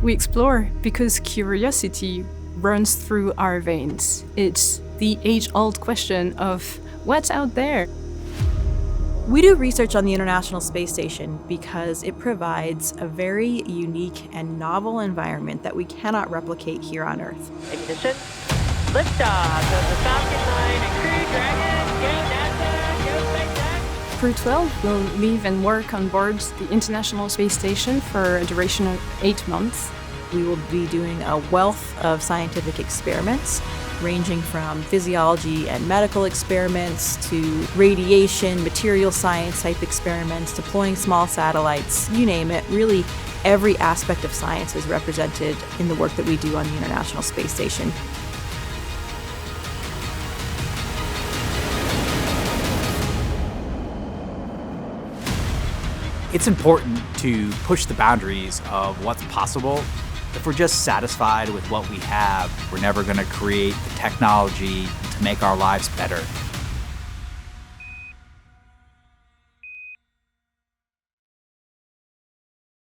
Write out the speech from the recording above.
We explore because curiosity runs through our veins. It's the age-old question of what's out there? We do research on the International Space Station because it provides a very unique and novel environment that we cannot replicate here on Earth. Ignition, liftoff of the Falcon 9 and Crew Dragon. Go NASA, go SpaceX. Crew-12 will live and work on board the International Space Station for a duration of 8 months. We will be doing a wealth of scientific experiments, ranging from physiology and medical experiments to radiation, material science type experiments, deploying small satellites, you name it. Really, every aspect of science is represented in the work that we do on the International Space Station. It's important to push the boundaries of what's possible. If we're just satisfied with what we have, we're never going to create the technology to make our lives better.